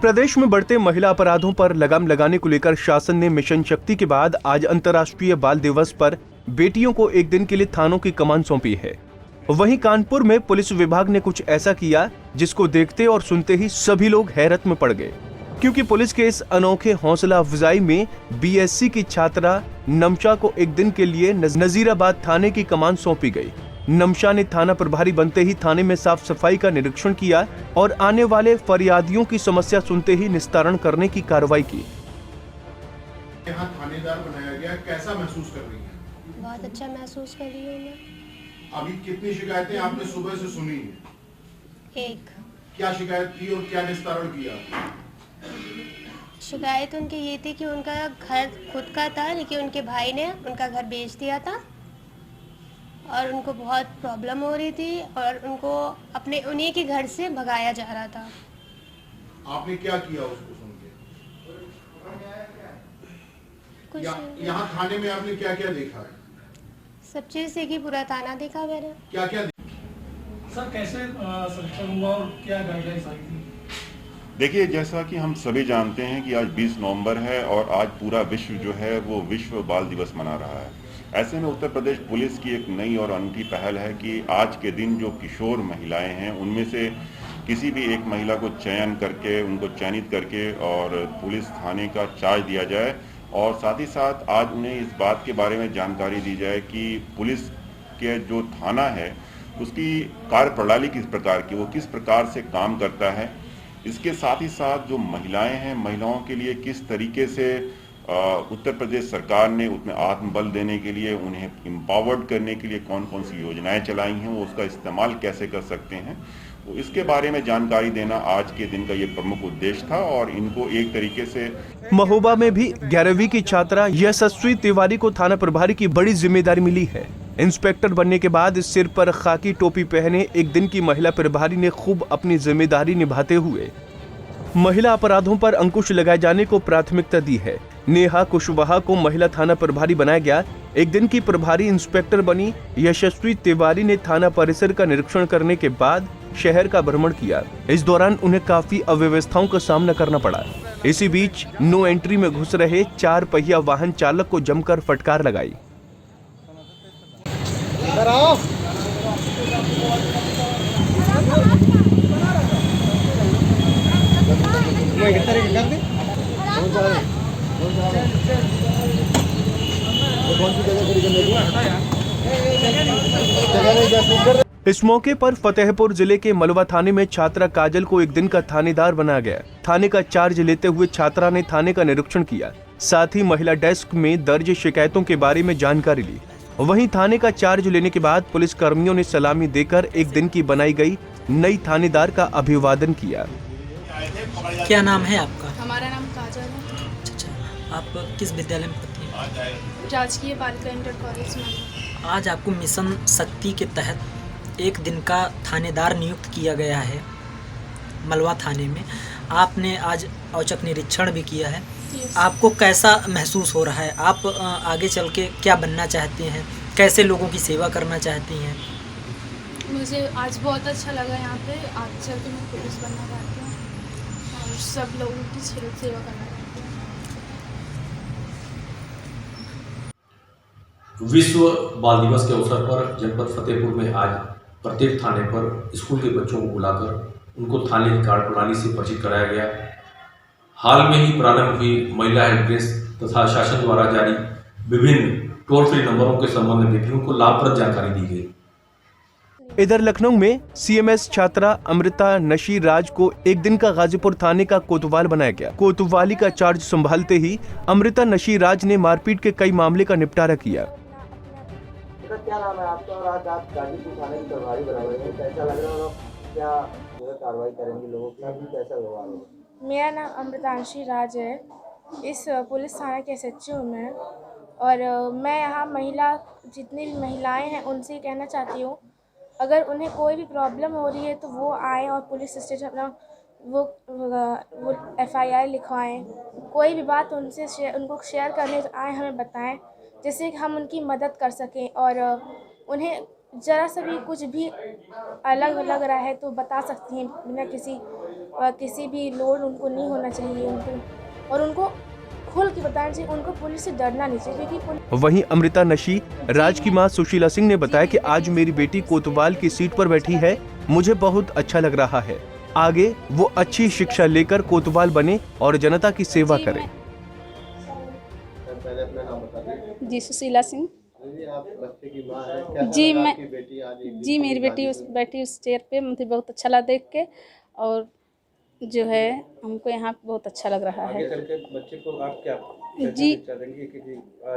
प्रदेश में बढ़ते महिला अपराधों पर लगाम लगाने को लेकर शासन ने मिशन शक्ति के बाद आज अंतर्राष्ट्रीय बाल दिवस पर बेटियों को एक दिन के लिए थानों की कमान सौंपी है। वहीं कानपुर में पुलिस विभाग ने कुछ ऐसा किया जिसको देखते और सुनते ही सभी लोग हैरत में पड़ गए, क्योंकि पुलिस के इस अनोखे हौसला अफजाई में बीएससी की छात्रा नमशा को एक दिन के लिए नजीराबाद थाने की कमान सौंपी गई। नमशा ने थाना प्रभारी बनते ही थाने में साफ सफाई का निरीक्षण किया और आने वाले फरियादियों की समस्या सुनते ही निस्तारण करने की कार्रवाई की। यहाँ थानेदार बनाया गया, कैसा महसूस कर रही हैं? बहुत अच्छा महसूस कर रही हूँ मैं। अभी कितनी शिकायतें आपने सुबह से सुनी? एक। क्या शिकायत की और क्या निस्तारण किया? शिकायत उनकी ये थी कि उनका घर खुद का था, लेकिन उनके भाई ने उनका घर बेच दिया था और उनको बहुत प्रॉब्लम हो रही थी और उनको अपने उन्हीं के घर से भगाया जा रहा था। आपने क्या किया उसको सुन के? यहाँ थाने में आपने क्या क्या देखा है? सब चीज देखी, पूरा थाना देखा मैंने। क्या क्या सर कैसे सिलेक्शन हुआ और क्या गाइडलाइंस आई थी? देखिए, जैसा कि हम सभी जानते हैं कि आज 20 नवंबर है और आज पूरा विश्व जो है वो विश्व बाल दिवस मना रहा है। ऐसे में उत्तर प्रदेश पुलिस की एक नई और अनूठी पहल है कि आज के दिन जो किशोर महिलाएं हैं उनमें से किसी भी एक महिला को चयन करके उनको चयनित करके और पुलिस थाने का चार्ज दिया जाए और साथ ही साथ आज उन्हें इस बात के बारे में जानकारी दी जाए कि पुलिस के जो थाना है उसकी कार्यप्रणाली किस प्रकार की, वो किस प्रकार से काम करता है। इसके साथ ही साथ जो महिलाएं हैं, महिलाओं के लिए किस तरीके से उत्तर प्रदेश सरकार ने उसमें आत्मबल देने के लिए, उन्हें एम्पावर्ड करने के लिए कौन कौन सी योजनाएं चलाई हैं, वो उसका इस्तेमाल कैसे कर सकते हैं, तो इसके बारे में जानकारी देना आज के दिन का ये प्रमुख उद्देश्य था। और इनको एक तरीके से महोबा में भी 11वीं की छात्रा यशस्वी तिवारी को थाना प्रभारी की बड़ी जिम्मेदारी मिली है। इंस्पेक्टर बनने के बाद सिर पर खाकी टोपी पहने एक दिन की महिला प्रभारी ने खूब अपनी जिम्मेदारी निभाते हुए महिला अपराधों पर अंकुश लगाए जाने को प्राथमिकता दी है। नेहा कुशवाहा को महिला थाना प्रभारी बनाया गया। एक दिन की प्रभारी इंस्पेक्टर बनी यशस्वी तिवारी ने थाना परिसर का निरीक्षण करने के बाद शहर का भ्रमण किया। इस दौरान उन्हें काफी अव्यवस्थाओं का सामना करना पड़ा। इसी बीच नो एंट्री में घुस रहे 4 पहिया वाहन चालक को जमकर फटकार लगाई। इस मौके पर फतेहपुर जिले के मलवा थाने में छात्रा काजल को एक दिन का थानेदार बनाया गया। थाने का चार्ज लेते हुए छात्रा ने थाने का निरीक्षण किया, साथ ही महिला डेस्क में दर्ज शिकायतों के बारे में जानकारी ली। वहीं थाने का चार्ज लेने के बाद पुलिस कर्मियों ने सलामी देकर एक दिन की बनाई गई नई थानेदार का अभिवादन किया। क्या नाम है आपका? हमारा नाम काजल है। अच्छा, आप किस विद्यालय में पढ़ती हैं? राजकीय बालिका इंटर कॉलेज में। आज आपको मिशन शक्ति के तहत एक दिन का थानेदार नियुक्त किया गया है मलवा थाने में। आपने आज औचक निरीक्षण भी किया है। आपको कैसा महसूस हो रहा है? आप आगे चल के क्या बनना चाहती हैं? कैसे लोगों की सेवा करना चाहती हैं? मुझे आज बहुत अच्छा लगा यहाँ पे। आगे चल के मैं पुलिस बनना चाहती हूँ और सब लोगों की सेवा करना चाहती हूँ। विश्व बाल दिवस के अवसर पर जनपद फतेहपुर में आज प्रत्येक थाने पर स्कूल के बच्चों को बुलाकर उनको थाने की कार्यप्रणाली से परिचित कराया गया। हाल में ही प्रारंभ हुई महिला हेल्पडेस्क तथा शासन द्वारा जारी विभिन्न टोल फ्री नंबरों के संबंध में भी उनको लाभप्रद जानकारी दी गई। इधर लखनऊ में सीएमएस छात्रा अमृता नशीर राज को एक दिन का गाजीपुर थाने का कोतवाल बनाया गया। कोतवाली का चार्ज संभालते ही अमृता नशीर राज ने मारपीट के कई मामले का निपटारा किया। क्या नाम है आपका और आज आप गाजीपुर थाने की प्रभारी बना हुए हैं, कैसा लग रहा है और क्या कार्रवाई करेंगे लोगों के साथ, कैसा व्यवहार होगा? मेरा नाम अमृतांशी राज है। इस पुलिस थाना के एसएचओ में और मैं यहाँ जितनी भी महिलाएं हैं उनसे कहना चाहती हूँ, अगर उन्हें कोई भी प्रॉब्लम हो रही है तो वो आएँ और पुलिस स्टेशन अपना वो FIR लिखवाएं। कोई भी बात उनको शेयर करने आए हमें बताएं, जिससे कि हम उनकी मदद कर सकें और उन्हें ज़रा सा भी कुछ भी अलग लग रहा है तो बता सकती हैं बिना किसी किसी भी लोड उनको नहीं होना चाहिए उनको, और उनको खुल के बताना चाहिए, उनको पुलिस से डरना नहीं चाहिए, क्योंकि वहीं अमृता नशी राज की मां सुशीला सिंह ने बताया कि आज मेरी बेटी कोतवाल की सीट पर बैठी है, मुझे बहुत अच्छा लग रहा है। आगे वो अच्छी शिक्षा लेकर कोतवाल बने और जनता की सेवा करे। पहले अपना नाम बता दीजिए। जी सुशीला सिंह। आप बच्चे की माँ है, क्या जी लगा मैं आपकी बेटी आज एक जी मेरी बेटी बैठी उस चेयर पे, मुझे बहुत अच्छा लगा देख के, और जो है हमको यहाँ बहुत अच्छा लग रहा है। आगे चल के बच्चे को आप क्या जी देंगे कि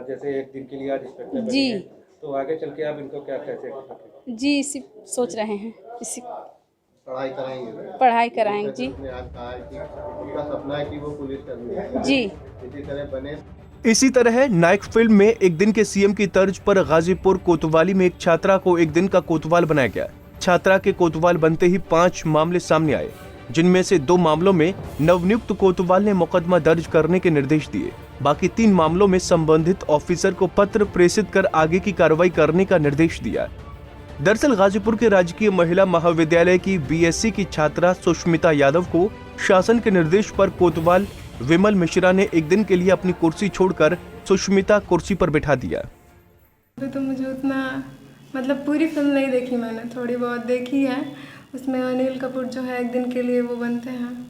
जैसे एक दिन के लिए आज इंस्पेक्टर बने जी हैं, तो आगे चल के आप इनको क्या कैसे जी इसी सोच रहे हैं, इसी पढ़ाई कराएंगे? पढ़ाई कराएंगे जी। ने आज कहा है कि उनका सपना है कि वो पुलिस कर्मी है। जी इसी तरह बने। इसी तरह नायक फिल्म में एक दिन के सीएम की तर्ज पर गाजीपुर कोतवाली में एक छात्रा को एक दिन का कोतवाल बनाया गया। छात्रा के कोतवाल बनते ही 5 मामले सामने आए, जिनमें से 2 मामलों में नवनियुक्त कोतवाल ने मुकदमा दर्ज करने के निर्देश दिए। बाकी 3 मामलों में संबंधित ऑफिसर को पत्र प्रेषित कर आगे की कार्रवाई करने का निर्देश दिया। दरअसल गाजीपुर के राजकीय महिला महाविद्यालय की बीएससी की छात्रा सुष्मिता यादव को शासन के निर्देश पर कोतवाल विमल मिश्रा ने एक दिन के लिए अपनी कुर्सी छोड़कर सुष्मिता कुर्सी पर बैठा दिया। तो मुझे उतना मतलब पूरी फिल्म नहीं देखी मैंने, थोड़ी बहुत देखी है। उसमें अनिल कपूर जो है एक दिन के लिए वो बनते हैं,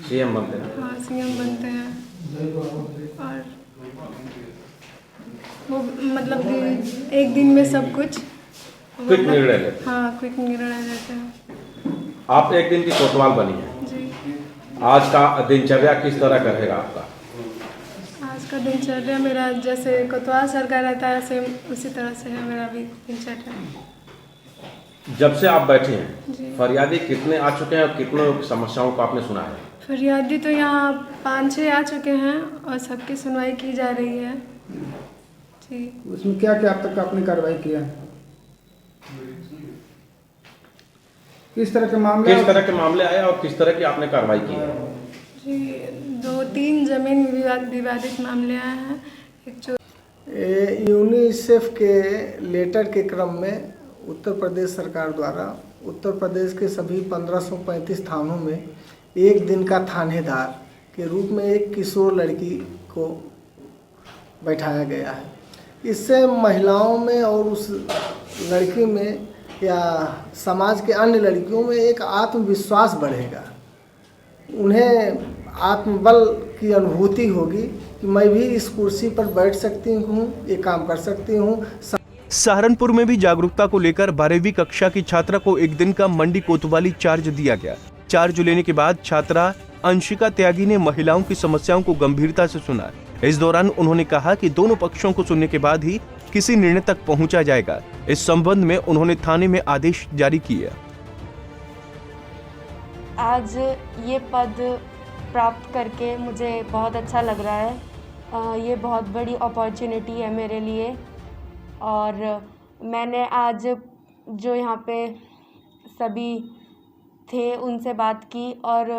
सीएम बनते हैं। हाँ सीएम बनते हैं, और वो मतलब कि एक दिन में सब कुछ क्विक निर्णय लेते। हाँ क्विक निर्णय लेते हैं। आप एक दिन की कोतवाल बनी है जी। आज का दिनचर्या किस तरह का रहेगा आपका? आज का दिनचर्या मेरा जैसे कोतवाल सर का रहता है सेम उसी तरह से है मेरा भी दिनचर्या। जब से आप बैठे हैं जी। फरियादी कितने आ चुके हैं और कितने समस्याओं को आपने सुना है? फरियादी तो यहाँ 5-6 आ चुके हैं और सबकी सुनवाई की जा रही है जी। उसमें क्या क्या अब तक आपने कार्रवाई किया? किस तरह के मामले आए और किस तरह की आपने कार्रवाई की है? जी 2-3 जमीन विवादित मामले आए हैं। यूनिसेफ के लेटर के क्रम में उत्तर प्रदेश सरकार द्वारा उत्तर प्रदेश के सभी 1535 थानों में एक दिन का थानेदार के रूप में एक किशोर लड़की को बैठाया गया है। इससे महिलाओं में और उस लड़की में या समाज के अन्य लड़कियों में एक आत्मविश्वास बढ़ेगा। उन्हें आत्मबल की अनुभूति होगी कि मैं भी इस कुर्सी पर बैठ सकती हूँ, ये काम कर सकती हूँ। सहारनपुर में भी जागरूकता को लेकर 12वीं कक्षा की छात्रा को एक दिन का मंडी कोतवाली चार्ज दिया गया। चार्ज लेने के बाद छात्रा अंशिका त्यागी ने महिलाओं की समस्याओं को गंभीरता से सुना। इस दौरान उन्होंने कहा कि दोनों पक्षों को सुनने के बाद ही किसी निर्णय तक पहुंचा जाएगा। इस संबंध में उन्होंने थाने में आदेश जारी किया। आज ये पद प्राप्त करके मुझे बहुत अच्छा लग रहा है। ये बहुत बड़ी अपॉर्चुनिटी है मेरे लिए, और मैंने आज जो यहाँ पे सभी थे उनसे बात की और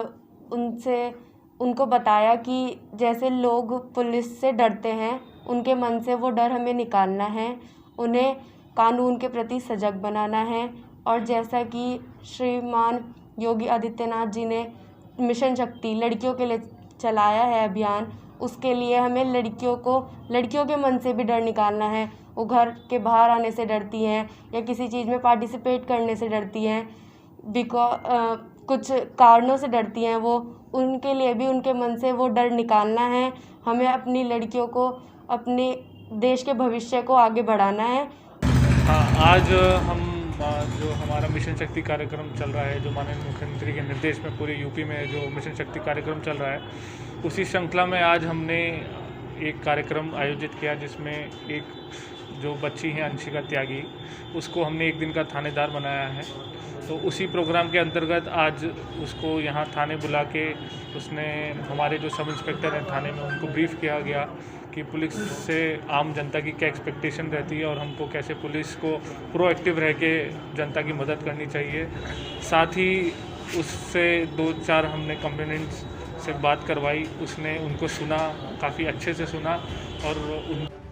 उनको बताया कि जैसे लोग पुलिस से डरते हैं, उनके मन से वो डर हमें निकालना है, उन्हें कानून के प्रति सजग बनाना है। और जैसा कि श्रीमान योगी आदित्यनाथ जी ने मिशन शक्ति लड़कियों के लिए चलाया है अभियान, उसके लिए हमें लड़कियों के मन से भी डर निकालना है। वो घर के बाहर आने से डरती हैं या किसी चीज़ में पार्टिसिपेट करने से डरती हैं, कुछ कारणों से डरती हैं वो, उनके लिए भी उनके मन से वो डर निकालना है। हमें अपनी लड़कियों को, अपने देश के भविष्य को आगे बढ़ाना है। हाँ, आज हम जो हमारा मिशन शक्ति कार्यक्रम चल रहा है, जो माननीय मुख्यमंत्री के निर्देश में पूरे यूपी में जो मिशन शक्ति कार्यक्रम चल रहा है, उसी श्रृंखला में आज हमने एक कार्यक्रम आयोजित किया जिसमें एक जो बच्ची हैं अंशिका त्यागी, उसको हमने एक दिन का थानेदार बनाया है। तो उसी प्रोग्राम के अंतर्गत आज उसको यहाँ थाने बुला के उसने हमारे जो सब इंस्पेक्टर हैं थाने में उनको ब्रीफ किया गया कि पुलिस से आम जनता की क्या एक्सपेक्टेशन रहती है और हमको कैसे पुलिस को प्रोएक्टिव रह के जनता की मदद करनी चाहिए। साथ ही उससे 2-4 हमने कंप्लेनेंट्स से बात करवाई, उसने उनको सुना, काफ़ी अच्छे से सुना और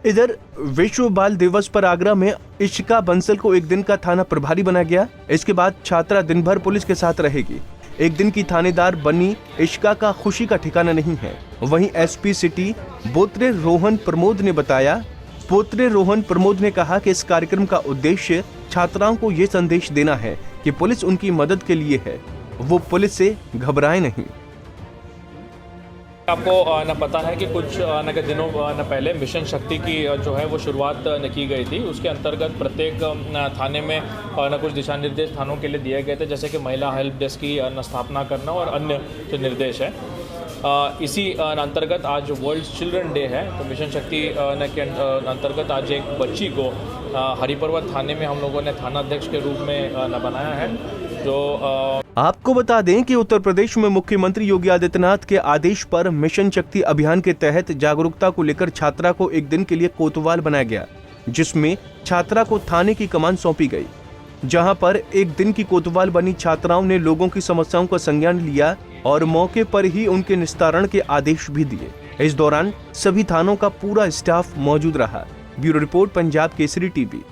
इधर विश्व बाल दिवस पर आगरा में इशिका बंसल को एक दिन का थाना प्रभारी बनाया गया। इसके बाद छात्रा दिन भर पुलिस के साथ रहेगी। एक दिन की थानेदार बनी इशिका का खुशी का ठिकाना नहीं है। वहीं एसपी सिटी बोत्रे रोहन प्रमोद ने कहा कि इस कार्यक्रम का उद्देश्य छात्राओं को ये संदेश देना है कि पुलिस उनकी मदद के लिए है, वो पुलिस से घबराए नहीं। आपको न पता है कि कुछ न दिनों न पहले मिशन शक्ति की जो है वो शुरुआत न की गई थी। उसके अंतर्गत प्रत्येक थाने में न कुछ दिशा निर्देश थानों के लिए दिए गए थे, जैसे कि महिला हेल्प डेस्क की स्थापना करना और अन्य जो निर्देश है। इसी अंतर्गत आज वर्ल्ड चिल्ड्रन डे है, तो मिशन शक्ति के अंतर्गत आज एक बच्ची को हरिपर्वत थाने में हम लोगों ने थानाध्यक्ष के रूप में बनाया है। जो आपको बता दें कि उत्तर प्रदेश में मुख्यमंत्री योगी आदित्यनाथ के आदेश पर मिशन शक्ति अभियान के तहत जागरूकता को लेकर छात्रा को एक दिन के लिए कोतवाल बनाया गया, जिसमें छात्रा को थाने की कमान सौंपी गई। जहां पर एक दिन की कोतवाल बनी छात्राओं ने लोगों की समस्याओं का संज्ञान लिया और मौके पर ही उनके निस्तारण के आदेश भी दिए। इस दौरान सभी थानों का पूरा स्टाफ मौजूद रहा। Bureau report, Punjab Kesari TV.